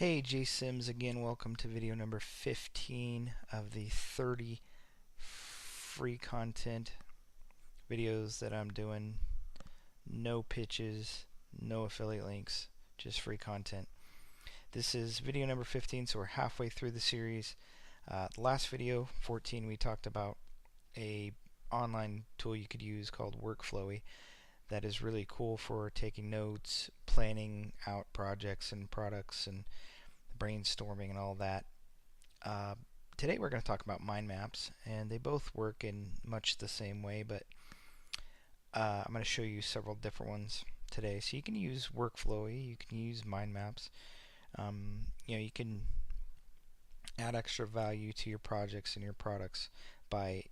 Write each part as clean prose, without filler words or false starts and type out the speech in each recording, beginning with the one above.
Hey, Jay Sims again. Welcome to video number 15 of the 30 free content videos that I'm doing. No pitches, no affiliate links, just free content. This is video number 15, so we're halfway through the series. The last video, 14, we talked about a online tool you could use called Workflowy that is really cool for taking notes, planning out projects and products, and brainstorming and all that. Uh, Today we're going to talk about mind maps, and they both work in much the same way, but I'm going to show you several different ones today. So you can use Workflowy, you can use mind maps. You can add extra value to your projects and your products by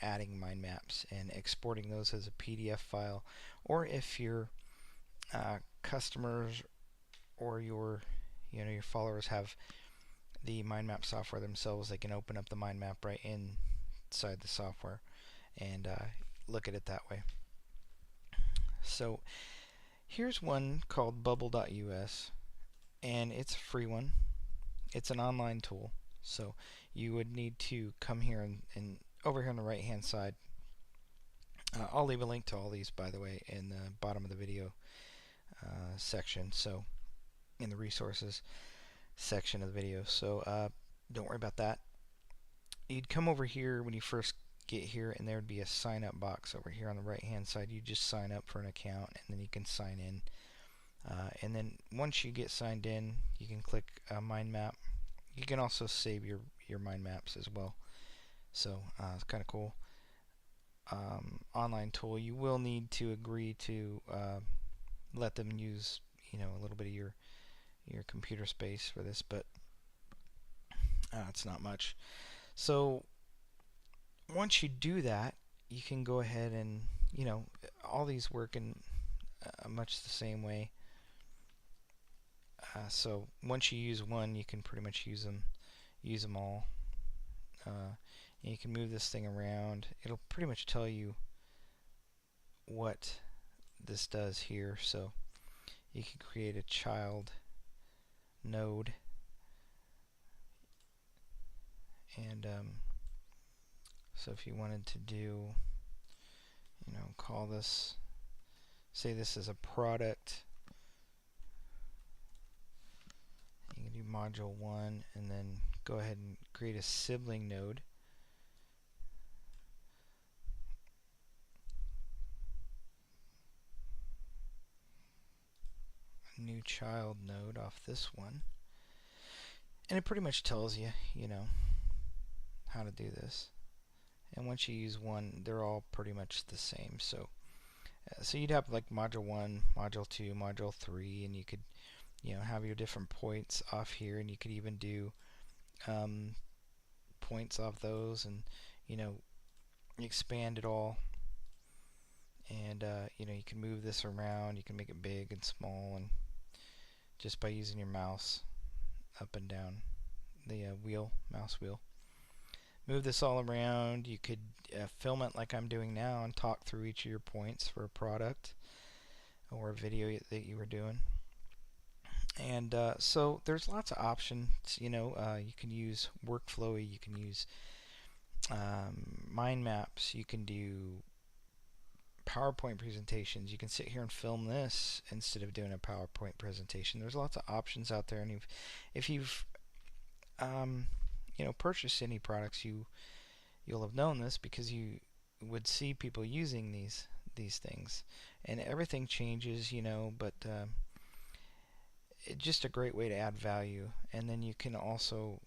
adding mind maps and exporting those as a PDF file, or if your customers or your followers have the mind map software themselves, they can open up the mind map right inside the software and look at it that way. So here's one called bubble.us, and it's a free one. It's an online tool, so you would need to come here and over here on the right hand side, I'll leave a link to all these, by the way, in the bottom of the video section, so in the resources section of the video, so don't worry about that. You'd come over here when you first get here, and there would be a sign up box over here on the right hand side. You just sign up for an account, and then you can sign in, and then once you get signed in, you can click mind map. You can also save your mind maps as well, so it's kind of cool. Online tool, you will need to agree to let them use a little bit of your computer space for this, but it's not much. So once you do that, you can go ahead and all these work in much the same way. So once you use one, you can pretty much use them all. And you can move this thing around. It'll pretty much tell you what this does here. So you can create a child node, and so if you wanted to do, call this, say this is a product, you can do module 1 and then go ahead and create a sibling node. A new child node off this one. And it pretty much tells you, how to do this. And once you use one, they're all pretty much the same. So you'd have like module 1, module 2, module 3, and you could have your different points off here, and you could even do points off those, and expand it all. And you can move this around, you can make it big and small, and just by using your mouse up and down the mouse wheel. Move this all around. You could film it like I'm doing now and talk through each of your points for a product or a video that you were doing. And so there's lots of options. You can use Workflowy, you can use mind maps, you can do PowerPoint presentations. You can sit here and film this instead of doing a PowerPoint presentation. There's lots of options out there, and if you've purchased any products, you'll have known this because you would see people using these things, and everything changes, but it's just a great way to add value. And then you can also,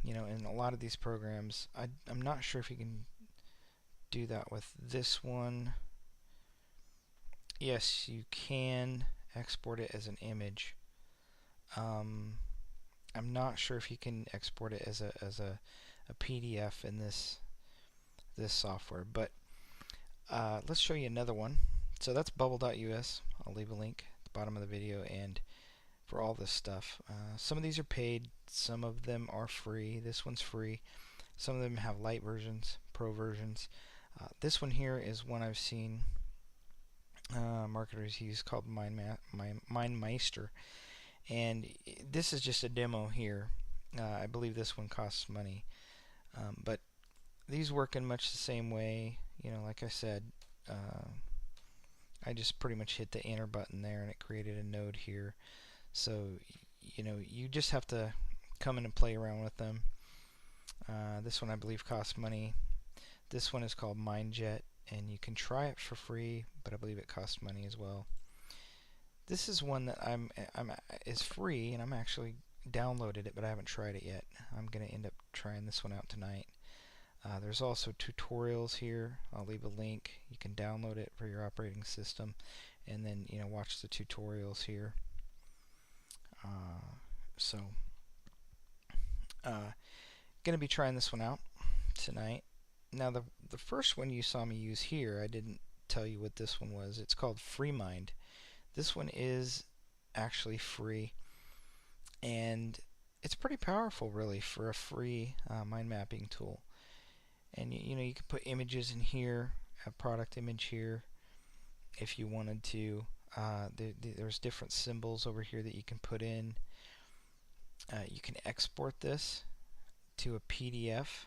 in a lot of these programs, I'm not sure if you can do that with this one. Yes, you can export it as an image. I'm not sure if you can export it as a PDF in this software, but let's show you another one. So that's bubble.us. I'll leave a link at the bottom of the video and for all this stuff. Some of these are paid, some of them are free. This one's free. Some of them have light versions, pro versions. This one here is one I've seen marketers use called MindMeister, And this is just a demo here. I believe this one costs money, but these work in much the same way. You know, like I said, I just pretty much hit the enter button there and it created a node here. So, you know, you just have to come in and play around with them. This one I believe costs money. This one is called MindJet, and you can try it for free, but I believe it costs money as well. This is one that is free, and I'm actually downloaded it, but I haven't tried it yet. I'm going to end up trying this one out tonight. There's also tutorials here. I'll leave a link. You can download it for your operating system, and then watch the tutorials here. Going to be trying this one out tonight. Now the first one you saw me use here, I didn't tell you what this one was. It's called FreeMind. This one is actually free, and it's pretty powerful really for a free mind mapping tool. And you can put images in here, a product image here if you wanted to. There's different symbols over here that you can put in. You can export this to a PDF.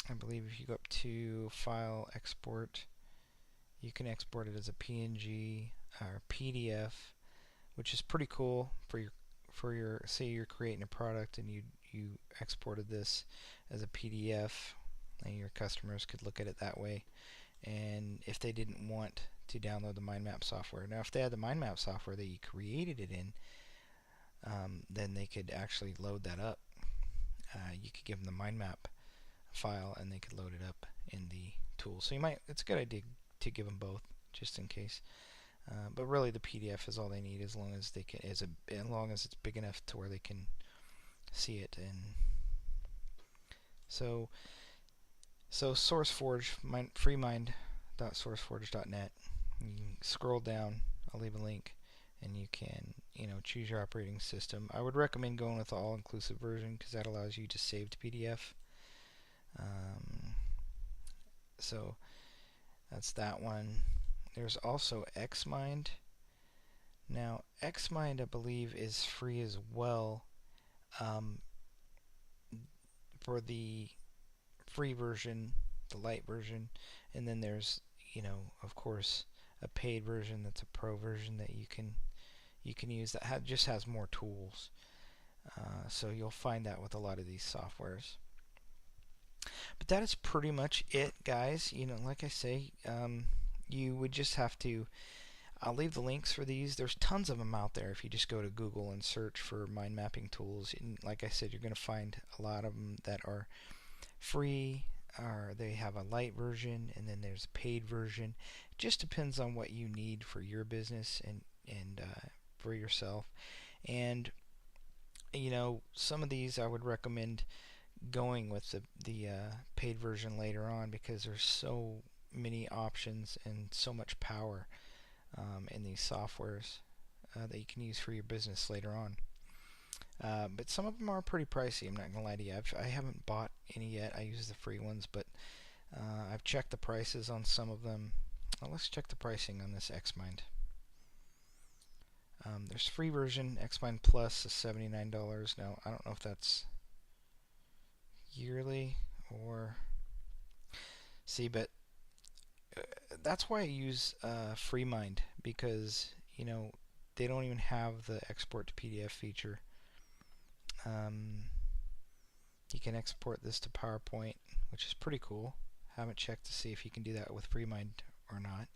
I believe if you go up to File, Export, you can export it as a PNG or PDF, which is pretty cool for your say you're creating a product and you exported this as a PDF, and your customers could look at it that way. And if they didn't want to download the mind map software, now if they had the mind map software that you created it in, then they could actually load that up. You could give them the mind map file and they could load it up in the tool. So it's a good idea to give them both, just in case. But really, the PDF is all they need, as long as as long as it's big enough to where they can see it. And so SourceForge, freemind.sourceforge.net. You can scroll down. I'll leave a link, and you can choose your operating system. I would recommend going with the all-inclusive version because that allows you to save to PDF. So that's that one. There's also Xmind. Now Xmind, I believe, is free as well for the free version, the light version, and then there's of course a paid version that's a pro version that you can use that just has more tools. So you'll find that with a lot of these softwares. But that is pretty much it, guys. Like I say, you would just have to. I'll leave the links for these. There's tons of them out there if you just go to Google and search for mind mapping tools. And like I said, you're going to find a lot of them that are free, or they have a light version, and then there's a paid version. It just depends on what you need for your business and for yourself. And some of these I would recommend going with the paid version later on, because there's so many options and so much power in these softwares that you can use for your business later on. But some of them are pretty pricey, I'm not going to lie to you. I haven't bought any yet. I use the free ones, but I've checked the prices on some of them. Let's check the pricing on this Xmind. There's free version, Xmind Plus is $79. Now, I don't know if that's yearly or but that's why I use FreeMind, because they don't even have the export to PDF feature. You can export this to PowerPoint, which is pretty cool. Haven't checked to see if you can do that with FreeMind or not.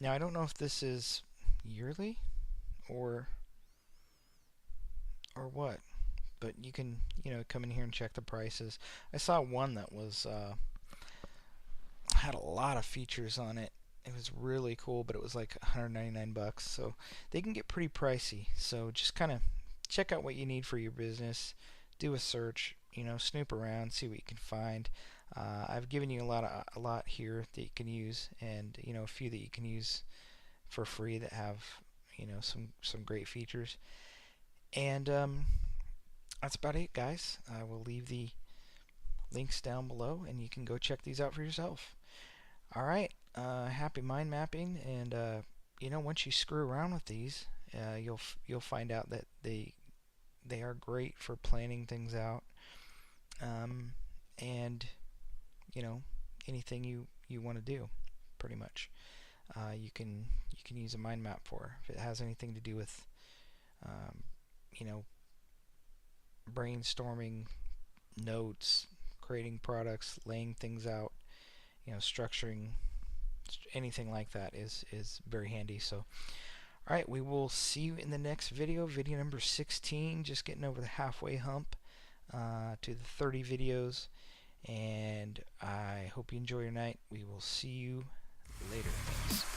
Now I don't know if this is yearly or what, but you can come in here and check the prices. I saw one that was had a lot of features on it. It was really cool, but it was like $199, so they can get pretty pricey. So just kind of check out what you need for your business, do a search, snoop around, see what you can find. I've given you a lot here that you can use, and a few that you can use for free that have some great features. And that's about it, guys. I will leave the links down below, and you can go check these out for yourself. Alright, happy mind mapping, and you know, once you screw around with these, you'll find out that they are great for planning things out, and you know, anything you want to do, pretty much. You can use a mind map for if it has anything to do with you know, brainstorming, notes, creating products, laying things out, you know, structuring, anything like that is very handy. So alright, we will see you in the next video, video number 16, just getting over the halfway hump to the 30 videos, and I hope you enjoy your night. We will see you later. Thanks.